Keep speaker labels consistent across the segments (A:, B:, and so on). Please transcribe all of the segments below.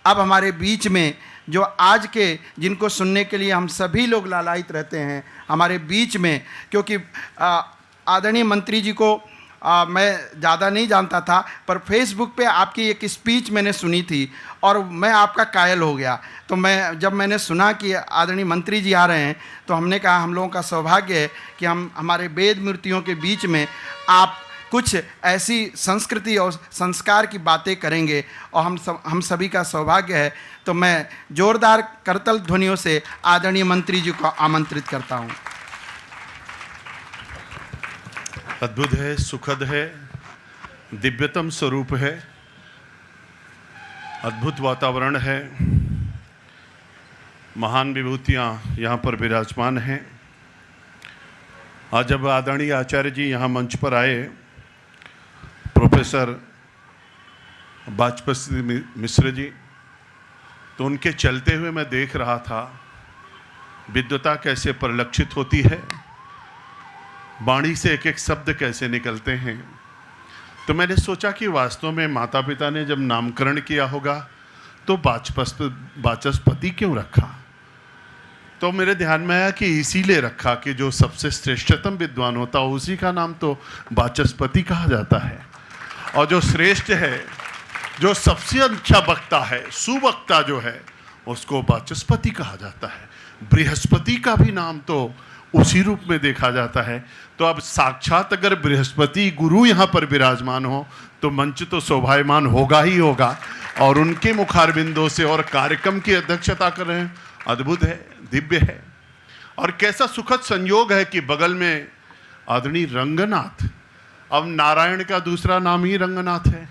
A: अब हमारे बीच में जो आज के जिनको सुनने के लिए हम सभी लोग लालायित रहते हैं हमारे बीच में, क्योंकि आदरणीय मंत्री जी को मैं ज़्यादा नहीं जानता था, पर फेसबुक पे आपकी एक स्पीच मैंने सुनी थी और मैं आपका कायल हो गया। तो जब मैंने सुना कि आदरणीय मंत्री जी आ रहे हैं तो हमने कहा हम लोगों का सौभाग्य है कि हम हमारे वेद मूर्तियों के बीच में आप कुछ ऐसी संस्कृति और संस्कार की बातें करेंगे और हम सभी का सौभाग्य है। तो मैं जोरदार करतल ध्वनियों से आदरणीय मंत्री जी को आमंत्रित करता हूँ।
B: अद्भुत है, सुखद है, दिव्यतम स्वरूप है, अद्भुत वातावरण है, महान विभूतियाँ यहाँ पर विराजमान हैं। आज जब आदरणीय आचार्य जी यहाँ मंच पर आए, प्रोफेसर वाजपेयी मिश्र जी, तो उनके चलते हुए मैं देख रहा था विद्वता कैसे परिलक्षित होती है, वाणी से एक एक शब्द कैसे निकलते हैं। तो मैंने सोचा कि वास्तव में माता पिता ने जब नामकरण किया होगा तो वाचस्पति क्यों रखा। तो मेरे ध्यान में आया कि इसीलिए रखा कि जो सबसे श्रेष्ठतम विद्वान होता है उसी का नाम तो वाचस्पति कहा जाता है, और जो श्रेष्ठ है, जो सबसे अच्छा वक्ता है, सुवक्ता जो है, उसको वाचस्पति कहा जाता है। बृहस्पति का भी नाम तो उसी रूप में देखा जाता है। तो अब साक्षात अगर बृहस्पति गुरु यहाँ पर विराजमान हो तो मंच तो शोभायमान होगा ही होगा, और उनके मुखारबिंदों से और कार्यक्रम की अध्यक्षता कर रहे हैं। अद्भुत है, दिव्य है, और कैसा सुखद संयोग है कि बगल में आदरणीय रंगनाथ, अब नारायण का दूसरा नाम ही रंगनाथ है।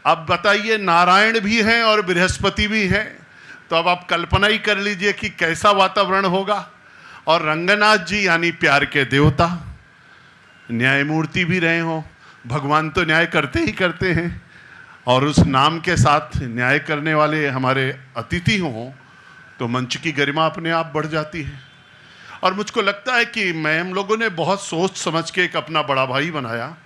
B: अब बताइए, नारायण भी हैं और बृहस्पति भी हैं, तो अब आप कल्पना ही कर लीजिए कि कैसा वातावरण होगा। और रंगनाथ जी यानी प्यार के देवता, न्यायमूर्ति भी रहे हो, भगवान तो न्याय करते ही करते हैं, और उस नाम के साथ न्याय करने वाले हमारे अतिथि हों तो मंच की गरिमा अपने आप बढ़ जाती है। और मुझको लगता है कि हम लोगों ने बहुत सोच समझ के एक अपना बड़ा भाई बनाया।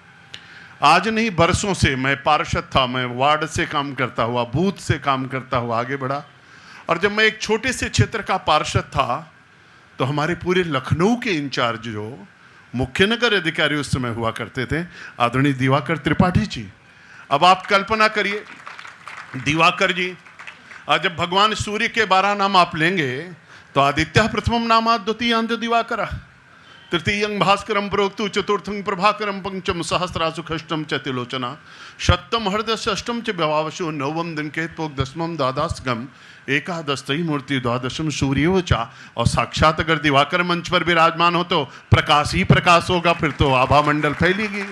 B: आज नहीं, बरसों से मैं पार्षद था, मैं वार्ड से काम करता हुआ, बूथ से काम करता हुआ आगे बढ़ा, और जब मैं एक छोटे से क्षेत्र का पार्षद था तो हमारे पूरे लखनऊ के इंचार्ज जो मुख्य नगर अधिकारी उस समय हुआ करते थे, आदरणीय दिवाकर त्रिपाठी जी। अब आप कल्पना करिए, दिवाकर जी, आज जब भगवान सूर्य के 12 नाम आप लेंगे तो आदित्य प्रथमम नामात् द्वितीयांत दिवाकर, तृतीयं भास्करम प्रोक्तु, चतुर्थं प्रभाकरम, पंचम सहस्रासु, षष्ठम च त्रिलोचना, शतम हृदय, षष्ठम च व्यवावशो, नवम दिनकेतपोक, दसमम द्वादशगम, एकादशतई मूर्ति, द्वादशम सूर्योचा। और साक्षात अगर दिवाकर मंच पर विराजमान हो तो प्रकाश ही प्रकाश होगा, फिर तो आभा मंडल फैलेगी।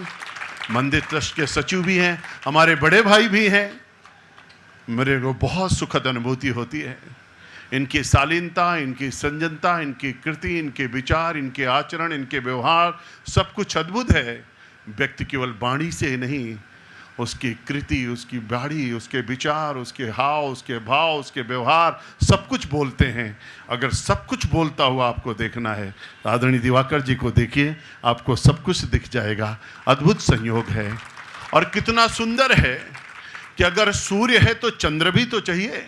B: मंदिर ट्रस्ट के सचिव भी हैं, हमारे बड़े भाई भी हैं। मेरे को बहुत सुखद अनुभूति होती है, इनकी शालीनता, इनकी संजनता, इनकी कृति, इनके विचार, इनके आचरण, इनके व्यवहार, सब कुछ अद्भुत है। व्यक्ति केवल वाणी से नहीं, उसकी कृति, उसकी वाणी, उसके विचार, उसके हाव, उसके भाव, उसके व्यवहार, सब कुछ बोलते हैं। अगर सब कुछ बोलता हुआ आपको देखना है तो आदरणीय दिवाकर जी को देखिए, आपको सब कुछ दिख जाएगा। अद्भुत संयोग है, और कितना सुंदर है कि अगर सूर्य है तो चंद्र भी तो चाहिए,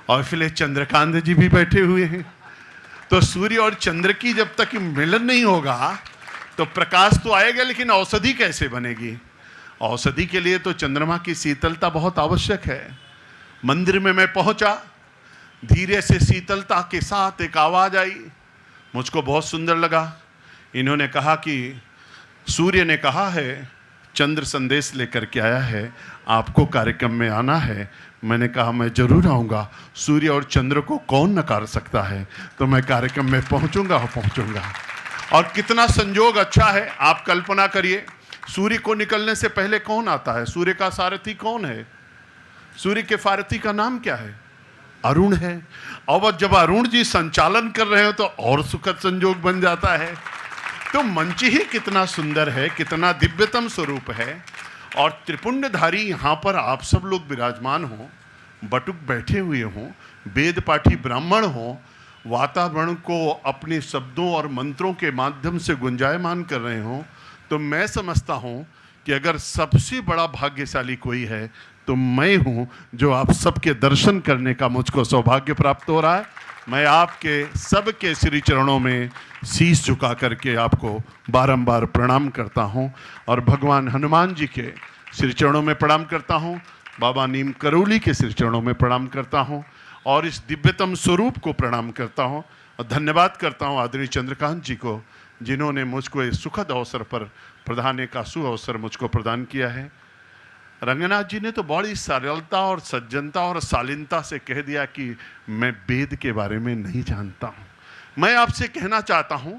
B: और इसलिए चंद्रकांत जी भी बैठे हुए हैं। तो सूर्य और चंद्र की जब तक मिलन नहीं होगा तो प्रकाश तो आएगा, लेकिन औषधि कैसे बनेगी। औषधि के लिए तो चंद्रमा की शीतलता बहुत आवश्यक है। मंदिर में मैं पहुंचा, धीरे से शीतलता के साथ एक आवाज आई, मुझको बहुत सुंदर लगा। इन्होंने कहा कि सूर्य ने कहा है, चंद्र संदेश लेकर के आया है, आपको कार्यक्रम में आना है। मैंने कहा मैं जरूर आऊँगा, सूर्य और चंद्र को कौन नकार सकता है, तो मैं कार्यक्रम में पहुँचूंगा। और कितना संयोग अच्छा है, आप कल्पना करिए, सूर्य को निकलने से पहले कौन आता है, सूर्य का सारथी कौन है, सूर्य के सारथी का नाम क्या है, अरुण है। और जब अरुण जी संचालन कर रहे हो तो और सुखद संयोग बन जाता है। तो मंच ही कितना सुंदर है, कितना दिव्यतम स्वरूप है। और त्रिपुंडधारी यहाँ पर आप सब लोग विराजमान हो, बटुक बैठे हुए हों, वेद पाठी ब्राह्मण हों, वातावरण को अपने शब्दों और मंत्रों के माध्यम से गुंजायमान कर रहे हों, तो मैं समझता हूँ कि अगर सबसे बड़ा भाग्यशाली कोई है तो मैं हूं जो आप सबके दर्शन करने का मुझको सौभाग्य प्राप्त हो रहा है। मैं आपके सबके श्री चरणों में शीश झुका करके आपको बारंबार प्रणाम करता हूं और भगवान हनुमान जी के श्री चरणों में प्रणाम करता हूं, बाबा नीम करौली के श्री चरणों में प्रणाम करता हूं और इस दिव्यतम स्वरूप को प्रणाम करता हूं और धन्यवाद करता हूं आदरणीय चंद्रकांत जी को, जिन्होंने मुझको इस सुखद अवसर पर प्रधान का सुअवसर मुझको प्रदान किया है। रंगनाथ जी ने तो बड़ी सरलता और सज्जनता और शालीनता से कह दिया कि मैं वेद के बारे में नहीं जानता हूं। मैं आपसे कहना चाहता हूं,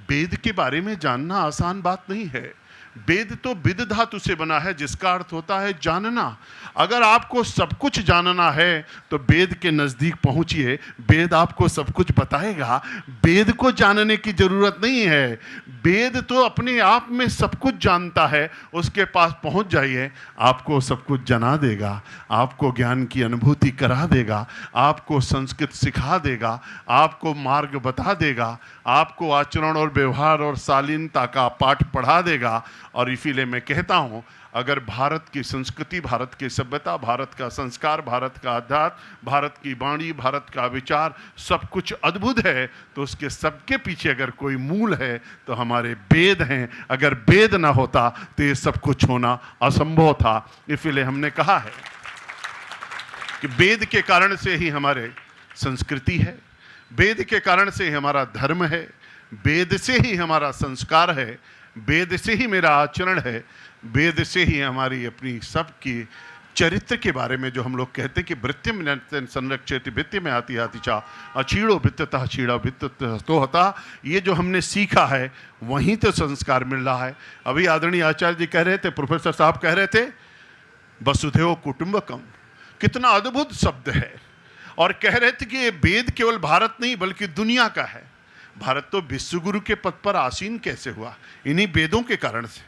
B: वेद के बारे में जानना आसान बात नहीं है। वेद तो विद धातु से बना है, जिसका अर्थ होता है जानना। अगर आपको सब कुछ जानना है तो वेद के नजदीक पहुंचिए, वेद आपको सब कुछ बताएगा। वेद को जानने की जरूरत नहीं है, वेद तो अपने आप में सब कुछ जानता है। उसके पास पहुंच जाइए, आपको सब कुछ जना देगा, आपको ज्ञान की अनुभूति करा देगा, आपको संस्कृत सिखा देगा, आपको मार्ग बता देगा, आपको आचरण और व्यवहार और शालीनता का पाठ पढ़ा देगा। और इसीलिए मैं कहता हूं, अगर भारत की संस्कृति, भारत की सभ्यता, भारत का संस्कार, भारत का अध्यात्म, भारत की वाणी, भारत का विचार सब कुछ अद्भुत है, तो उसके सबके पीछे अगर कोई मूल है तो हमारे वेद हैं। अगर वेद ना होता तो ये सब कुछ होना असंभव था। इसलिए हमने कहा है कि वेद के कारण से ही हमारे संस्कृति है, वेद के कारण से ही हमारा धर्म है, वेद से ही हमारा संस्कार है, वेद से ही मेरा आचरण है, वेद से ही हमारी अपनी सबकी चरित्र के बारे में जो हम लोग कहते हैं कि वृत्तिम संरक्षित वृत्ति में आती आती चा अचीड़ो वित्ततः चीड़ा वित्ततः तो होता। ये जो हमने सीखा है वहीं तो संस्कार मिल रहा है। अभी आदरणीय आचार्य जी कह रहे थे, प्रोफेसर साहब कह रहे थे, वसुधैव कुटुंबकम, कितना अद्भुत शब्द है। और कह रहे थे कि ये वेद केवल भारत नहीं बल्कि दुनिया का है। भारत तो विश्वगुरु के पद पर आसीन कैसे हुआ? इन्हीं वेदों के कारण से।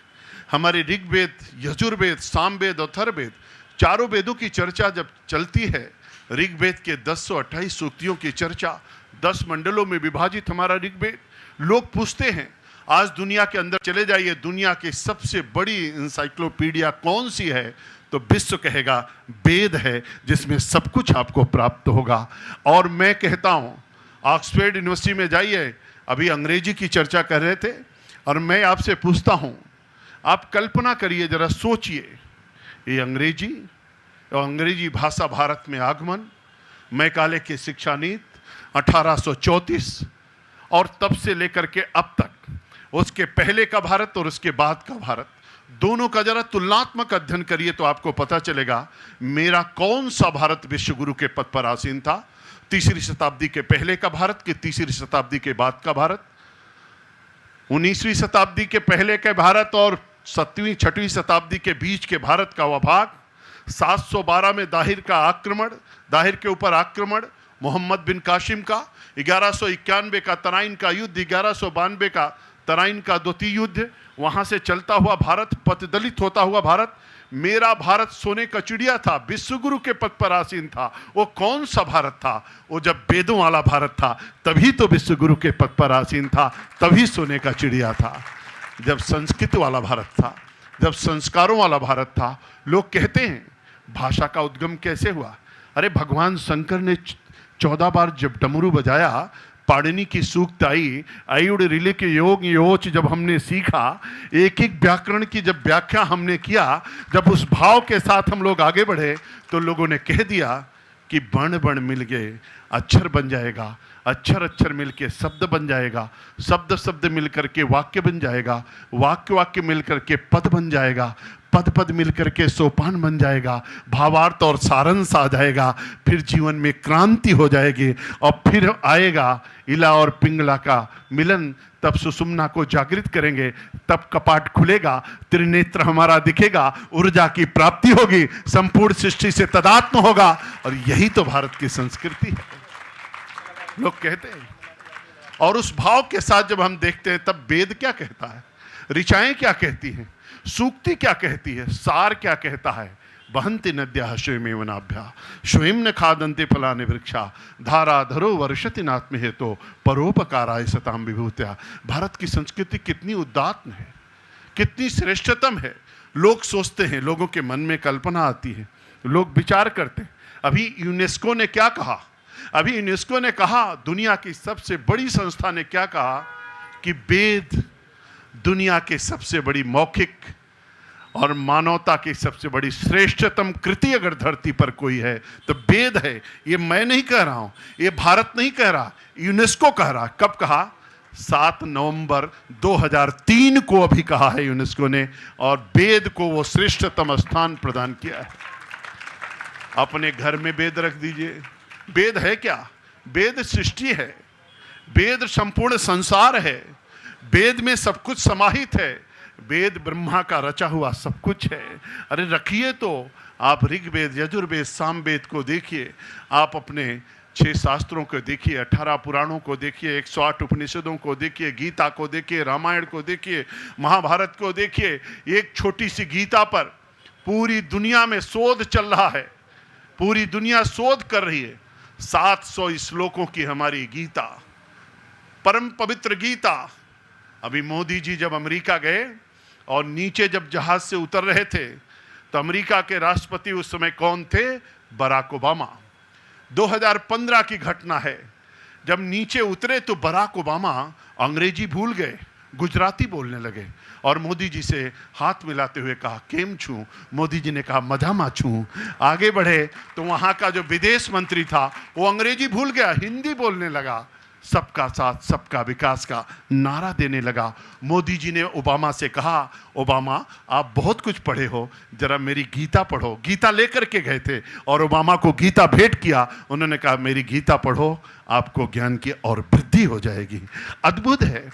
B: हमारे ऋग्वेद, यजुर्वेद, सामवेद, अथर्ववेद, चारों वेदों की चर्चा जब चलती है, ऋग्वेद के 1028 सूक्तियों की चर्चा, 10 मंडलों में विभाजित हमारा ऋग्वेद। लोग पूछते हैं, आज दुनिया के अंदर चले जाइए, दुनिया की सबसे बड़ी इंसाइक्लोपीडिया कौन सी है? तो विश्व कहेगा वेद है, जिसमें सब कुछ आपको प्राप्त होगा। और मैं कहता हूं, ऑक्सफोर्ड यूनिवर्सिटी में जाइए, अभी अंग्रेजी की चर्चा कर रहे थे और मैं आपसे पूछता हूं, आप कल्पना करिए, जरा सोचिए, ये अंग्रेजी भाषा भारत में आगमन, मैकाले की शिक्षा नीति 1834 और तब से लेकर के अब तक, उसके पहले का भारत और उसके बाद का भारत, दोनों का जरा तुलनात्मक अध्ययन करिए तो आपको पता चलेगा मेरा कौन सा भारत विश्वगुरु के पद पर आसीन था। तीसरी शताब्दी के पहले का भारत कि तीसरी शताब्दी के बाद का भारत, 19वीं शताब्दी के पहले के भारत और 7वीं 6वीं शताब्दी के बीच के भारत का वह भाग, 712 में दाहिर का आक्रमण, दाहिर के ऊपर आक्रमण मोहम्मद बिन कासिम का, 1191 का तराइन का युद्ध, 1192 का तराइन का द्वितीय युद्ध, वहां से चलता हुआ भारत, पथदलित होता हुआ भारत। मेरा भारत सोने का चिड़िया था, विश्वगुरु के पद पर आसीन था। वो कौन सा भारत था? वो जब वेदों वाला भारत था, तभी तो विश्वगुरु के पद पर आसीन था, तभी सोने का चिड़िया था। जब संस्कृत वाला भारत था, जब संस्कारों वाला भारत था, लोग कहते हैं भाषा का उद्गम कैसे हुआ? अरे भगवान शंकर ने 14 बार जब डमरू बजाया, पाणिनि की सूक्त आई, आयुड़ रिले के योग योच जब हमने सीखा, एक एक व्याकरण की जब व्याख्या हमने किया, जब उस भाव के साथ हम लोग आगे बढ़े, तो लोगों ने कह दिया कि वर्ण वर्ण मिल गए अक्षर बन जाएगा, अक्षर अक्षर मिल के शब्द बन जाएगा, शब्द शब्द मिल करके वाक्य बन जाएगा, वाक्य वाक्य मिल करके पद बन जाएगा, पद पद मिल करके सोपान बन जाएगा, भावार्थ और सारांश आ जाएगा, फिर जीवन में क्रांति हो जाएगी और फिर आएगा इला और पिंगला का मिलन। तब सुषुम्ना को जागृत करेंगे, तब कपाट खुलेगा, त्रिनेत्र हमारा दिखेगा, ऊर्जा की प्राप्ति होगी, संपूर्ण सृष्टि से तदात्म होगा। और यही तो भारत की संस्कृति है, लोग कहते हैं। और उस भाव के साथ जब हम देखते हैं, तब वेद क्या कहता है, ऋचाएं क्या कहती हैं, सूक्ति क्या कहती है, सार क्या कहता है। बहन्ति नद्याः स्वयमेव नाभ्या स्वयं न खादन्ति फलानि वृक्षा धाराधरो वर्षति नात्महेतो परोपकाराय सताम विभूत्या। भारत की संस्कृति कितनी उदात्त है, कितनी श्रेष्ठतम है। लोग सोचते हैं, लोगों के मन में कल्पना आती है लोग विचार करते हैं। अभी यूनेस्को ने क्या कहा, अभी यूनेस्को ने कहा, दुनिया की सबसे बड़ी संस्था ने क्या कहा कि वेद दुनिया के सबसे बड़ी मौखिक और मानवता की सबसे बड़ी श्रेष्ठतम कृति अगर धरती पर कोई है तो वेद है। ये मैं नहीं कह रहा हूं, ये भारत नहीं कह रहा, यूनेस्को कह रहा। कब कहा? 7 नवंबर 2003 को अभी कहा है यूनेस्को ने, और वेद को वो श्रेष्ठतम स्थान प्रदान किया है। अपने घर में वेद रख दीजिए। वेद है क्या? वेद सृष्टि है, वेद संपूर्ण संसार है, वेद में सब कुछ समाहित है, वेद ब्रह्मा का रचा हुआ सब कुछ है। अरे रखिए तो। आप ऋग्वेद, यजुर्वेद, सामवेद को देखिए, आप अपने 6 शास्त्रों को देखिए, 18 पुराणों को देखिए, 108 उपनिषदों को देखिए, गीता को देखिए, रामायण को देखिए, महाभारत को देखिए। एक छोटी सी गीता पर पूरी दुनिया में शोध चल रहा है, पूरी दुनिया शोध कर रही है। 700 श्लोकों की हमारी गीता, परम पवित्र गीता। अभी मोदी जी जब अमेरिका गए और नीचे जब जहाज से उतर रहे थे तो अमेरिका के राष्ट्रपति उस समय कौन थे? Barack Obama. 2015 की घटना है। जब नीचे उतरे तो बराक ओबामा अंग्रेजी भूल गए, गुजराती बोलने लगे और मोदी जी से हाथ मिलाते हुए कहा, केम छू? मोदी जी ने कहा, मजामा छू। आगे बढ़े तो वहां का जो विदेश मंत्री था वो अंग्रेजी भूल गया, हिंदी बोलने लगा। सबका साथ सबका विकास का नारा देने लगा। मोदी जी ने ओबामा से कहा, ओबामा आप बहुत कुछ पढ़े हो, जरा मेरी गीता पढ़ो। गीता लेकर के गए थे और ओबामा को गीता भेंट किया। उन्होंने कहा, मेरी गीता पढ़ो, आपको ज्ञान की और वृद्धि हो जाएगी। अद्भुत है,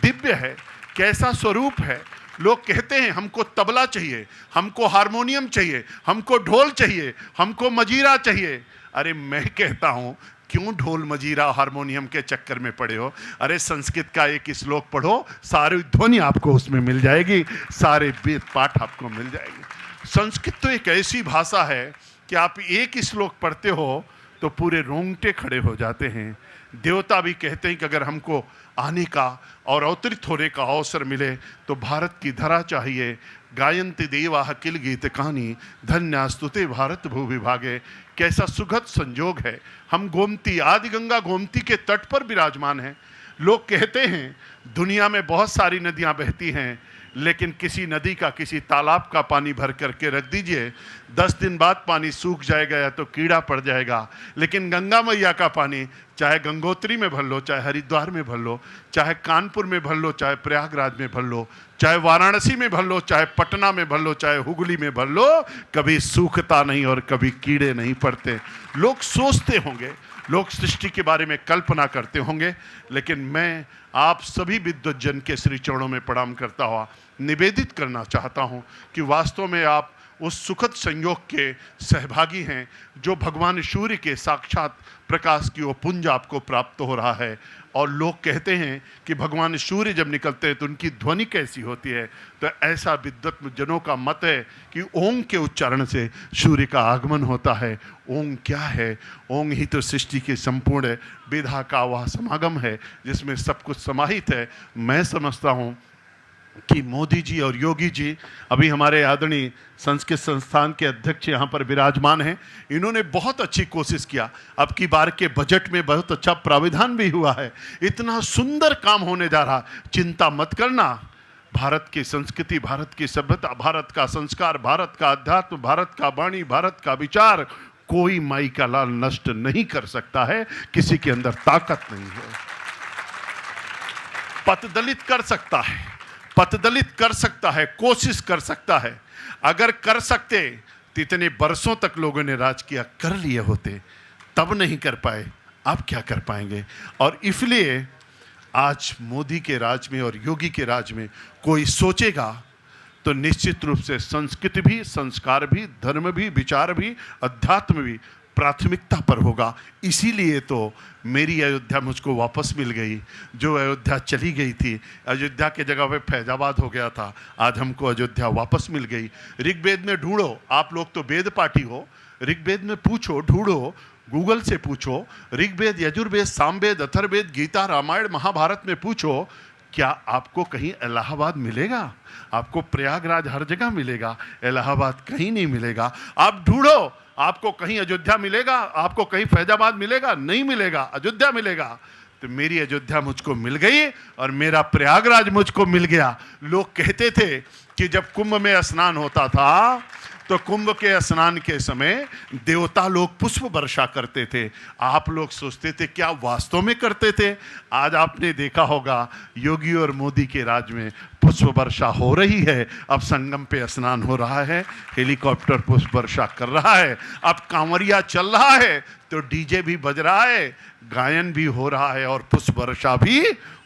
B: दिव्य है, कैसा स्वरूप है। लोग कहते हैं हमको तबला चाहिए, हमको हारमोनियम चाहिए, हमको ढोल चाहिए, हमको मजीरा चाहिए। अरे मैं कहता हूं, क्यों ढोल मजीरा हारमोनियम के चक्कर में पड़े हो? अरे संस्कृत का एक श्लोक पढ़ो, सारी ध्वनि आपको उसमें मिल जाएगी, सारे वेद पाठ आपको मिल जाएगी। संस्कृत तो एक ऐसी भाषा है कि आप एक श्लोक पढ़ते हो तो पूरे रोंगटे खड़े हो जाते हैं। देवता भी कहते हैं कि अगर हमको आने का और अवतरित होने का अवसर मिले तो भारत की धरा चाहिए। गायन्ति देवाः किल गीत कहानी, धन्यास्तुते भारत भूविभागे। कैसा सुखद संजोग है। हम गोमती, आदि गंगा गोमती के तट पर विराजमान हैं। लोग कहते हैं दुनिया में बहुत सारी नदियां बहती हैं, लेकिन किसी नदी का, किसी तालाब का पानी भर करके रख दीजिए, 10 दिन बाद पानी सूख जाएगा या तो कीड़ा पड़ जाएगा। लेकिन गंगा मैया का पानी, चाहे गंगोत्री में भर लो, चाहे हरिद्वार में भर लो, चाहे कानपुर में भर लो, चाहे प्रयागराज में भर लो, चाहे वाराणसी में भर लो, चाहे पटना में भर लो, चाहे हुगली में भर लो, कभी सूखता नहीं और कभी कीड़े नहीं पड़ते। लोग सोचते होंगे, लोग सृष्टि के बारे में कल्पना करते होंगे, लेकिन मैं आप सभी विद्वत जन के श्री चरणों में प्रणाम करता हुआ निवेदित करना चाहता हूं कि वास्तव में आप उस सुखद संयोग के सहभागी हैं जो भगवान सूर्य के साक्षात प्रकाश की वो पुंज आपको प्राप्त हो रहा है। और लोग कहते हैं कि भगवान सूर्य जब निकलते हैं तो उनकी ध्वनि कैसी होती है, तो ऐसा विद्वत जनों का मत है कि ओम के उच्चारण से सूर्य का आगमन होता है। ओम क्या है? ओम ही तो सृष्टि के संपूर्ण विधा का वह समागम है जिसमें सब कुछ समाहित है। मैं समझता हूँ कि मोदी जी और योगी जी, अभी हमारे आदरणीय संस्कृत संस्थान के अध्यक्ष यहाँ पर विराजमान हैं, इन्होंने बहुत अच्छी कोशिश किया। अब की बार के बजट में बहुत अच्छा प्राविधान भी हुआ है। इतना सुंदर काम होने जा रहा, चिंता मत करना। भारत की संस्कृति, भारत की सभ्यता, भारत का संस्कार, भारत का अध्यात्म, भारत का वाणी, भारत का विचार कोई माई का लाल नष्ट नहीं कर सकता है। किसी के अंदर ताकत नहीं है। पतदलित कर सकता है, पतदलित कर सकता है, कोशिश कर सकता है। अगर कर सकते तो इतने बरसों तक लोगों ने राज किया, कर लिए होते, तब नहीं कर पाए, अब क्या कर पाएंगे। और इसलिए आज मोदी के राज में और योगी के राज में कोई सोचेगा तो निश्चित रूप से संस्कृति भी, संस्कार भी, धर्म भी, विचार भी, अध्यात्म भी प्राथमिकता पर होगा। इसीलिए तो मेरी अयोध्या मुझको वापस मिल गई। जो अयोध्या चली गई थी, अयोध्या के जगह पे फैजाबाद हो गया था, आज हमको अयोध्या वापस मिल गई। ऋग्वेद में ढूंढो, आप लोग तो वेद पाठी हो, ऋग्वेद में पूछो, ढूंढो, गूगल से पूछो, ऋग्वेद, यजुर्वेद, सामवेद, अथर्ववेद, गीता, रामायण, महाभारत में पूछो क्या आपको कहीं इलाहाबाद मिलेगा? आपको प्रयागराज हर जगह मिलेगा, इलाहाबाद कहीं नहीं मिलेगा। आप ढूंढो, आपको कहीं अयोध्या मिलेगा, आपको कहीं फैजाबाद मिलेगा? नहीं मिलेगा, अयोध्या मिलेगा। तो मेरी अयोध्या मुझको मिल गई और मेरा प्रयागराज मुझको मिल गया। लोग कहते थे कि जब कुंभ में स्नान होता था तो कुंभ के स्नान के समय देवता लोग पुष्प वर्षा करते थे। आप लोग सोचते थे क्या वास्तव में करते थे? आज आपने देखा होगा योगी और मोदी के राज में पुष्प वर्षा हो रही है। अब संगम पे स्नान हो रहा है, हेलीकॉप्टर पुष्प वर्षा कर रहा है, अब कांवरिया चल रहा है तो डीजे भी बज रहा है, गायन भी हो रहा है और पुष्प वर्षा भी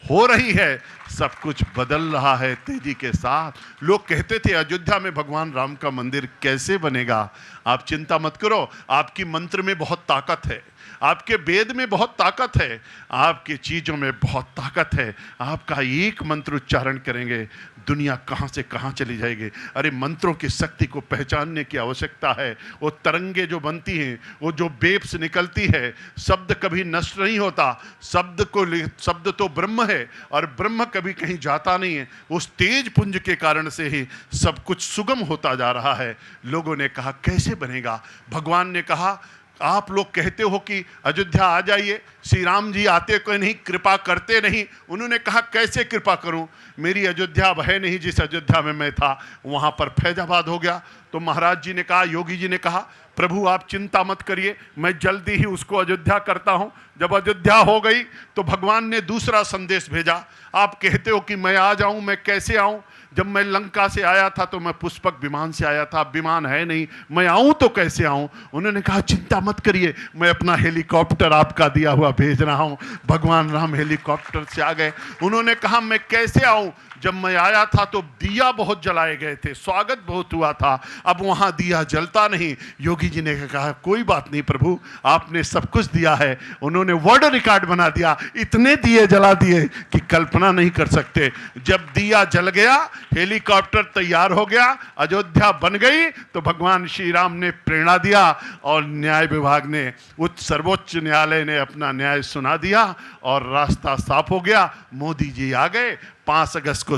B: हो रही है। सब कुछ बदल रहा है तेजी के साथ। लोग कहते थे अयोध्या में भगवान राम का मंदिर कैसे बनेगा? आप चिंता मत करो, आपकी मंत्र में बहुत ताकत है, आपके वेद में बहुत ताकत है, आपकी चीज़ों में बहुत ताकत है। आपका एक मंत्र उच्चारण करेंगे, दुनिया कहाँ से कहाँ चली जाएगी। अरे मंत्रों की शक्ति को पहचानने की आवश्यकता है। वो तरंगे जो बनती हैं, वो जो वेव्स निकलती है, शब्द कभी नष्ट नहीं होता। शब्द तो ब्रह्म है और ब्रह्म कभी कहीं जाता नहीं है। उस तेज पुंज के कारण से ही सब कुछ सुगम होता जा रहा है। लोगों ने कहा कैसे बनेगा? भगवान ने कहा आप लोग कहते हो कि अयोध्या आ जाइए, श्री राम जी आते कोई नहीं, कृपा करते नहीं। उन्होंने कहा कैसे कृपा करूं? मेरी अयोध्या अब है नहीं, जिस अयोध्या में मैं था वहां पर फैजाबाद हो गया। तो महाराज जी ने कहा, योगी जी ने कहा, प्रभु आप चिंता मत करिए, मैं जल्दी ही उसको अयोध्या करता हूं। जब अयोध्या हो गई तो भगवान ने दूसरा संदेश भेजा। आप कहते हो कि मैं आ जाऊं, मैं कैसे आऊं? जब मैं लंका से आया था तो मैं पुष्पक विमान से आया था, विमान है नहीं, मैं आऊं तो कैसे आऊं? उन्होंने कहा चिंता मत करिए, मैं अपना हेलीकॉप्टर आपका दिया हुआ भेज रहा हूं। भगवान राम हेलीकॉप्टर से आ गए। उन्होंने कहा मैं कैसे आऊं? जब मैं आया था तो दिया बहुत जलाए गए थे, स्वागत बहुत हुआ था, अब वहां दिया जलता नहीं। योगी जी ने कहा कोई बात नहीं प्रभु, आपने सब कुछ दिया है। उन्होंने वर्ल्ड रिकॉर्ड बना दिया, इतने दिए जला दिए कि कल्पना नहीं कर सकते। जब दिया जल गया, हेलीकॉप्टर तैयार हो गया, अयोध्या बन गई, तो भगवान श्री राम ने प्रेरणा दिया और न्याय विभाग ने, सर्वोच्च न्यायालय ने अपना न्याय सुना दिया और रास्ता साफ हो गया। मोदी जी आ गए, 5 अगस्त को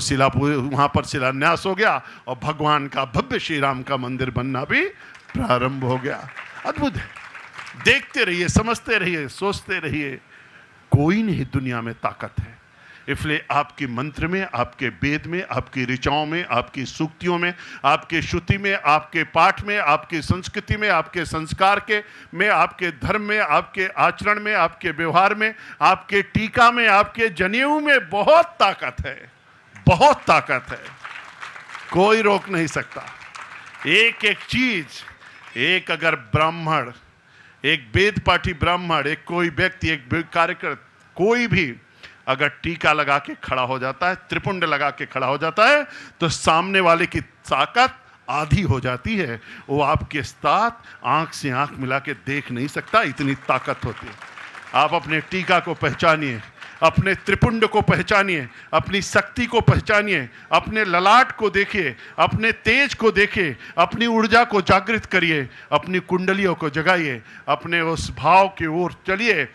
B: वहां पर शिलान्यास हो गया और भगवान का भव्य श्री राम का मंदिर बनना भी प्रारंभ हो गया। अद्भुत है। देखते रहिए, समझते रहिए, सोचते रहिए, कोई नहीं दुनिया में ताकत है। इसलिए आपकी मंत्र में, आपके वेद में, आपकी ऋचाओं में, आपकी सूक्तियों में, आपके श्रुति में, आपके पाठ में, आपकी संस्कृति में, आपके संस्कार में, आपके धर्म में, आपके आचरण में, आपके व्यवहार में, आपके टीका में, आपके जनेऊ में बहुत ताकत है, बहुत ताकत है। कोई रोक नहीं सकता। एक एक चीज, एक अगर ब्राह्मण, एक वेद पाठी ब्राह्मण, एक कोई व्यक्ति, एक कार्यकर्ता, कोई भी अगर टीका लगा के खड़ा हो जाता है, त्रिपुंड लगा के खड़ा हो जाता है, तो सामने वाले की ताकत आधी हो जाती है। वो आपके साथ आंख से आंख मिला के देख नहीं सकता, इतनी ताकत होती है। आप अपने टीका को पहचानिए, अपने त्रिपुंड को पहचानिए, अपनी शक्ति को पहचानिए, अपने ललाट को देखिए, अपने तेज को देखिए, अपनी ऊर्जा को जागृत करिए, अपनी कुंडलियों को जगाइए, अपने उस भाव की ओर चलिए।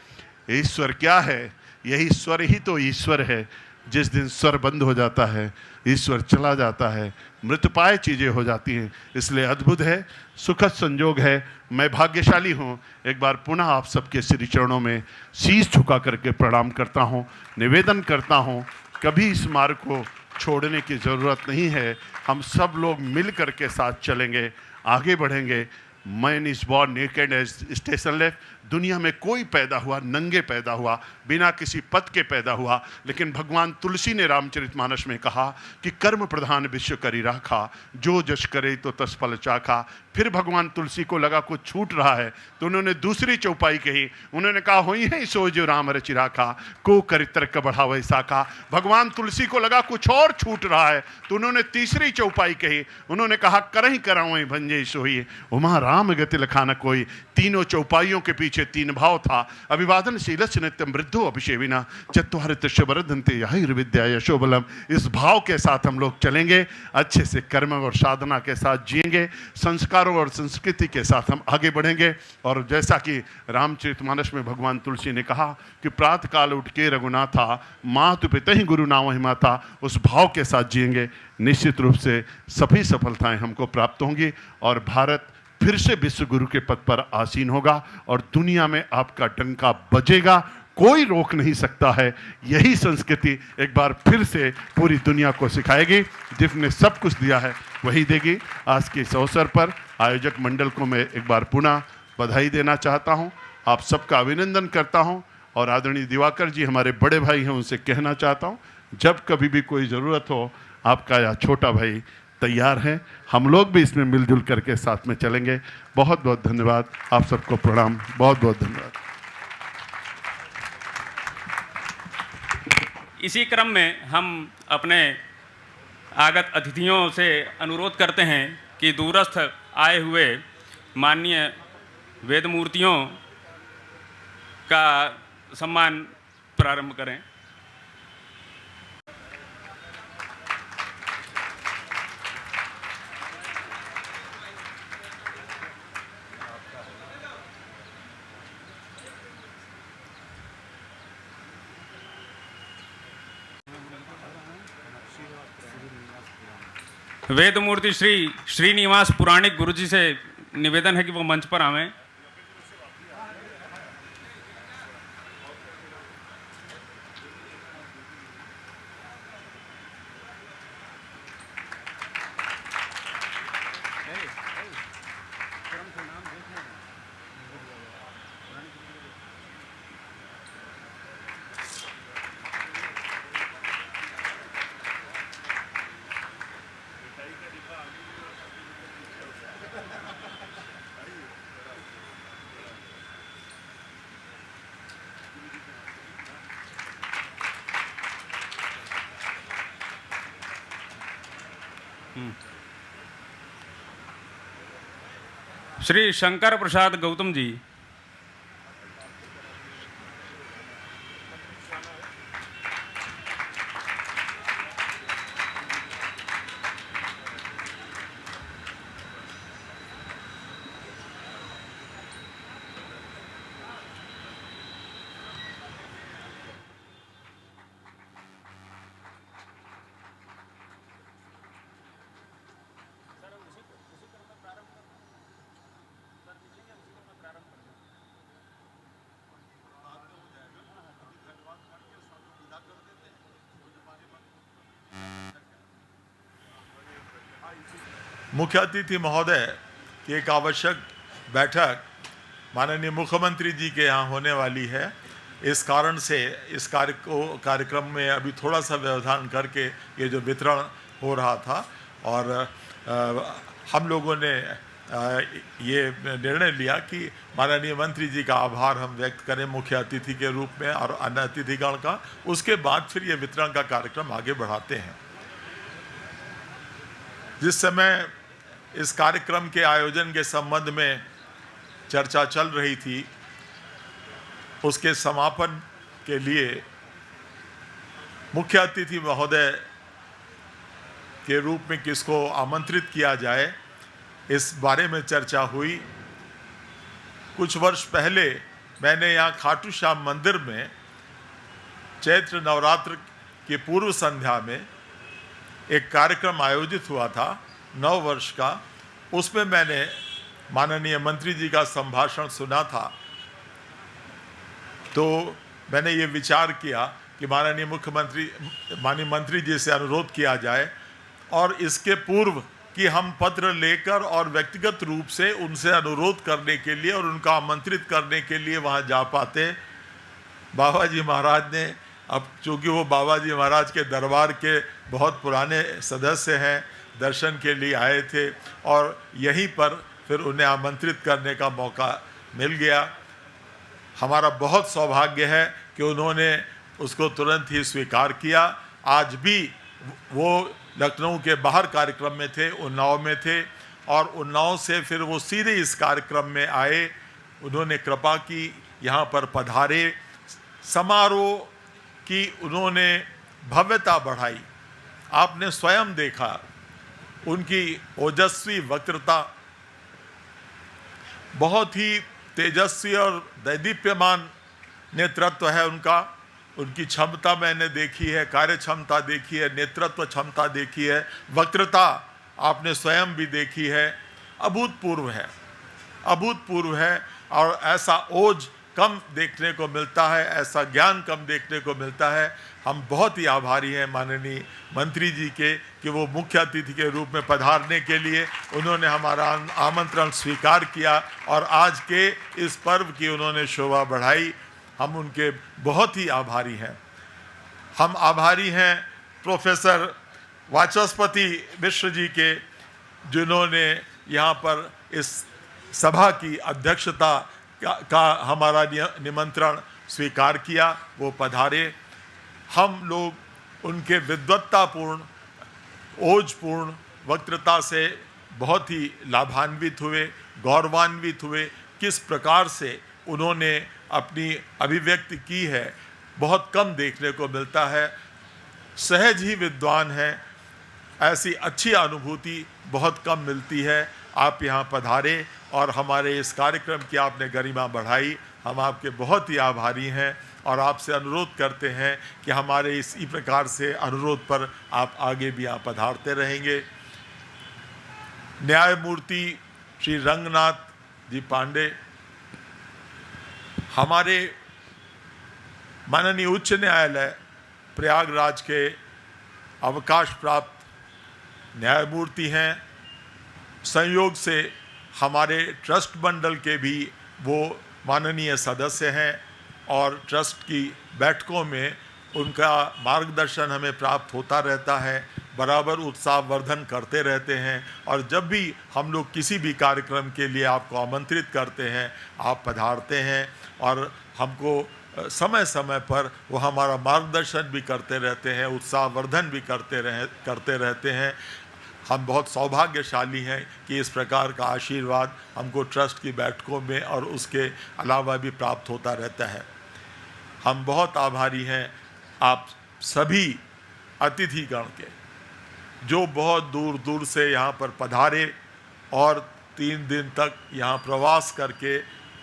B: ईश्वर क्या है? यही स्वर ही तो ईश्वर है। जिस दिन स्वर बंद हो जाता है, ईश्वर चला जाता है, मृतपाय चीज़ें हो जाती हैं। इसलिए अद्भुत है, सुखद संजोग है, मैं भाग्यशाली हूँ। एक बार पुनः आप सबके श्री चरणों में शीश झुका करके प्रणाम करता हूँ, निवेदन करता हूँ, कभी इस मार्ग को छोड़ने की ज़रूरत नहीं है। हम सब लोग मिल कर के साथ चलेंगे, आगे बढ़ेंगे। Man is born naked as station left. दुनिया में कोई पैदा हुआ नंगे पैदा हुआ, बिना किसी पद के पैदा हुआ, लेकिन भगवान तुलसी ने रामचरितमानस में कहा कि कर्म प्रधान विश्व करी राखा, जो जश करे तो तस फल चाखा। फिर भगवान तुलसी को लगा कुछ छूट रहा है, तो उन्होंने दूसरी चौपाई कही। उन्होंने कहा होई है सो जो राम रचि राखा, को करि तर्क बढ़ावे साखा। भगवान तुलसी को लगा कुछ और छूट रहा है, तो उन्होंने तीसरी चौपाई कही। उन्होंने कहा करही करावें भंजे सोई, उमा राम राम गति लखाना कोई, तीनों चौपाइयों के पीछे तीन भाव था। अभिवादन शीलस्य नित्यम वृद्धो अभिषेविना चत्वारित्र वर्धन्ते आयुर्विद्या यशोबलम। इस भाव के साथ हम लोग चलेंगे, अच्छे से कर्म और साधना के साथ जिएंगे, संस्कारों और संस्कृति के साथ हम आगे बढ़ेंगे। और जैसा कि रामचरितमानस में भगवान तुलसी ने कहा कि प्रातः काल उठ के रघुनाथा मातु पिता ही गुरु नाम ही माता, उस भाव के साथ जिएंगे, निश्चित रूप से सभी सफलताएं हमको प्राप्त होंगी और भारत फिर से विश्व गुरु के पद पर आसीन होगा और दुनिया में आपका डंका बजेगा, कोई रोक नहीं सकता है। यही संस्कृति एक बार फिर से पूरी दुनिया को सिखाएगी। जिसने सब कुछ दिया है वही देगी। आज के इस अवसर पर आयोजक मंडल को मैं एक बार पुनः बधाई देना चाहता हूं, आप सबका अभिनंदन करता हूं और आदरणीय दिवाकर जी हमारे बड़े भाई हैं, उनसे कहना चाहता हूं जब कभी भी कोई ज़रूरत हो आपका यह छोटा भाई तैयार है, हम लोग भी इसमें मिलजुल करके साथ में चलेंगे। बहुत बहुत धन्यवाद, आप सबको प्रणाम, बहुत बहुत धन्यवाद।
C: इसी क्रम में हम अपने आगत अतिथियों से अनुरोध करते हैं कि दूरस्थ आए हुए माननीय वेदमूर्तियों का सम्मान प्रारंभ करें। वेदमूर्ति श्री श्रीनिवास पुराणिक गुरुजी से निवेदन है कि वो मंच पर आवें। श्री शंकर प्रसाद गौतम जी।
D: मुख्य अतिथि महोदय की एक आवश्यक बैठक माननीय मुख्यमंत्री जी के यहाँ होने वाली है। इस कारण से इस कार्यक्रम में अभी थोड़ा सा व्यवधान करके ये जो वितरण हो रहा था और हम लोगों ने ये निर्णय लिया कि माननीय मंत्री जी का आभार हम व्यक्त करें मुख्य अतिथि के रूप में और अन्य अतिथिगण का, उसके बाद फिर ये वितरण का कार्यक्रम आगे बढ़ाते हैं। जिस समय इस कार्यक्रम के आयोजन के संबंध में चर्चा चल रही थी, उसके समापन के लिए मुख्य अतिथि महोदय के रूप में किसको आमंत्रित किया जाए, इस बारे में चर्चा हुई। कुछ वर्ष पहले मैंने यहाँ खाटू श्याम मंदिर में चैत्र नवरात्र की पूर्व संध्या में एक कार्यक्रम आयोजित हुआ था 9 वर्ष का। उसमें मैंने माननीय मंत्री जी का संभाषण सुना था, तो मैंने ये विचार किया कि माननीय मंत्री जी से अनुरोध किया जाए और इसके पूर्व कि हम पत्र लेकर और व्यक्तिगत रूप से उनसे अनुरोध करने के लिए और उनका आमंत्रित करने के लिए वहाँ जा पाते। बाबा जी महाराज ने, अब चूँकि वो बाबा जी महाराज के दरबार के बहुत पुराने सदस्य हैं, दर्शन के लिए आए थे और यहीं पर फिर उन्हें आमंत्रित करने का मौका मिल गया। हमारा बहुत सौभाग्य है कि उन्होंने उसको तुरंत ही स्वीकार किया। आज भी वो लखनऊ के बाहर कार्यक्रम में थे, उन्नाव में थे और उन्नाव से फिर वो सीधे इस कार्यक्रम में आए। उन्होंने कृपा की, यहाँ पर पधारे, समारोह की उन्होंने भव्यता बढ़ाई। आपने स्वयं देखा उनकी ओजस्वी वक्तृता, बहुत ही तेजस्वी और दैदीप्यमान नेतृत्व है उनका। उनकी क्षमता मैंने देखी है, कार्य क्षमता देखी है, नेतृत्व क्षमता देखी है, वक्तृता आपने स्वयं भी देखी है। अभूतपूर्व है, अभूतपूर्व है। और ऐसा ओज कम देखने को मिलता है, ऐसा ज्ञान कम देखने को मिलता है। हम बहुत ही आभारी हैं माननीय मंत्री जी के कि वो मुख्य अतिथि के रूप में पधारने के लिए उन्होंने हमारा आमंत्रण स्वीकार किया और आज के इस पर्व की उन्होंने शोभा बढ़ाई। हम उनके बहुत ही आभारी हैं। हम आभारी हैं प्रोफेसर वाचस्पति मिश्र जी के, जिन्होंने यहाँ पर इस सभा की अध्यक्षता का हमारा निमंत्रण स्वीकार किया, वो पधारे। हम लोग उनके विद्वत्तापूर्ण, ओजपूर्ण वक्तृता से बहुत ही लाभान्वित हुए, गौरवान्वित हुए। किस प्रकार से उन्होंने अपनी अभिव्यक्ति की है, बहुत कम देखने को मिलता है। सहज ही विद्वान है, ऐसी अच्छी अनुभूति बहुत कम मिलती है। आप यहाँ पधारे और हमारे इस कार्यक्रम की आपने गरिमा बढ़ाई। हम आपके बहुत ही आभारी हैं और आपसे अनुरोध करते हैं कि हमारे इसी प्रकार से अनुरोध पर आप आगे भी यहाँ पधारते रहेंगे। न्यायमूर्ति श्री रंगनाथ जी पांडे, हमारे माननीय उच्च न्यायालय प्रयागराज के अवकाश प्राप्त न्यायमूर्ति हैं। संयोग से हमारे ट्रस्ट मंडल के भी वो माननीय सदस्य हैं और ट्रस्ट की बैठकों में उनका मार्गदर्शन हमें प्राप्त होता रहता है, बराबर उत्साहवर्धन करते रहते हैं। और जब भी हम लोग किसी भी कार्यक्रम के लिए आपको आमंत्रित करते हैं, आप पधारते हैं और हमको समय समय पर वो हमारा मार्गदर्शन भी करते रहते हैं, उत्साहवर्धन भी करते रहते हैं। हम बहुत सौभाग्यशाली हैं कि इस प्रकार का आशीर्वाद हमको ट्रस्ट की बैठकों में और उसके अलावा भी प्राप्त होता रहता है। हम बहुत आभारी हैं आप सभी अतिथिगण के, जो बहुत दूर दूर से यहाँ पर पधारे और 3 दिन तक यहाँ प्रवास करके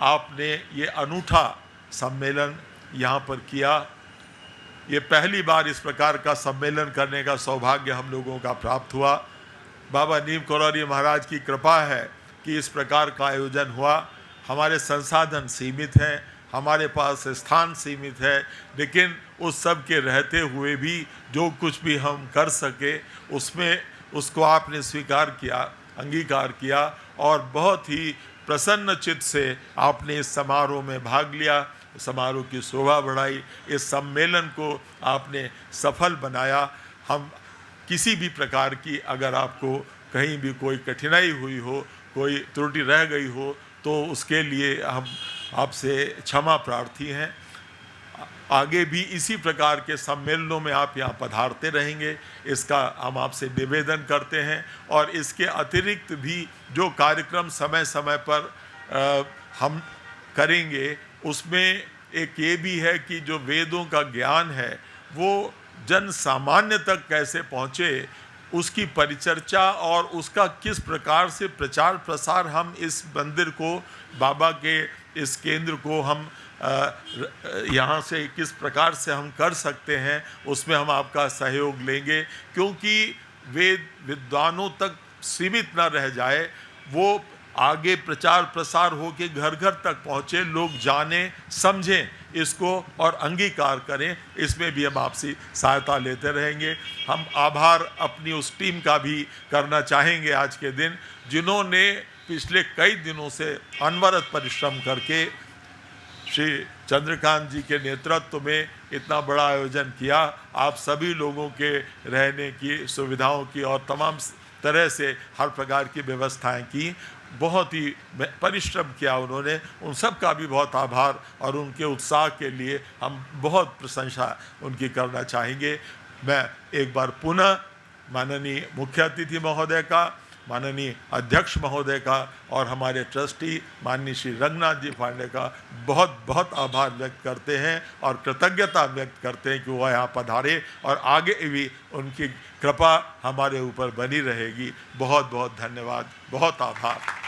D: आपने ये अनूठा सम्मेलन यहाँ पर किया। ये पहली बार इस प्रकार का सम्मेलन करने का सौभाग्य हम लोगों का प्राप्त हुआ। बाबा नीम करोली महाराज की कृपा है कि इस प्रकार का आयोजन हुआ। हमारे संसाधन सीमित हैं, हमारे पास स्थान सीमित है, लेकिन उस सब के रहते हुए भी जो कुछ भी हम कर सके उसमें उसको आपने स्वीकार किया, अंगीकार किया और बहुत ही प्रसन्न चित्त से आपने इस समारोह में भाग लिया, समारोह की शोभा बढ़ाई, इस सम्मेलन को आपने सफल बनाया। हम किसी भी प्रकार की अगर आपको कहीं भी कोई कठिनाई हुई हो, कोई त्रुटि रह गई हो, तो उसके लिए हम आपसे क्षमा प्रार्थी हैं। आगे भी इसी प्रकार के सम्मेलनों में आप यहाँ पधारते रहेंगे, इसका हम आपसे निवेदन करते हैं। और इसके अतिरिक्त भी जो कार्यक्रम समय समय पर हम करेंगे, उसमें एक ये भी है कि जो वेदों का ज्ञान है वो जन सामान्य तक कैसे पहुँचे, उसकी परिचर्चा और उसका किस प्रकार से प्रचार प्रसार हम इस मंदिर को, बाबा के इस केंद्र को हम यहाँ से किस प्रकार से हम कर सकते हैं, उसमें हम आपका सहयोग लेंगे। क्योंकि वेद विद्वानों तक सीमित न रह जाए, वो आगे प्रचार प्रसार हो के घर घर तक पहुँचे, लोग जाने समझें इसको और अंगीकार करें। इसमें भी हम आपसे सहायता लेते रहेंगे। हम आभार अपनी उस टीम का भी करना चाहेंगे आज के दिन, जिन्होंने पिछले कई दिनों से अनवरत परिश्रम करके श्री चंद्रकांत जी के नेतृत्व में इतना बड़ा आयोजन किया। आप सभी लोगों के रहने की सुविधाओं की और तमाम तरह से हर प्रकार की व्यवस्थाएं की, बहुत ही परिश्रम किया उन्होंने। उन सब का भी बहुत आभार और उनके उत्साह के लिए हम बहुत प्रशंसा उनकी करना चाहेंगे। मैं एक बार पुनः माननीय मुख्य अतिथि महोदय का माननीय अध्यक्ष महोदय का और हमारे ट्रस्टी माननीय श्री रंगनाथ जी पांडे का बहुत बहुत आभार व्यक्त करते हैं और कृतज्ञता व्यक्त करते हैं कि वो यहाँ पधारे और आगे भी उनकी कृपा हमारे ऊपर बनी रहेगी। बहुत बहुत धन्यवाद, बहुत आभार।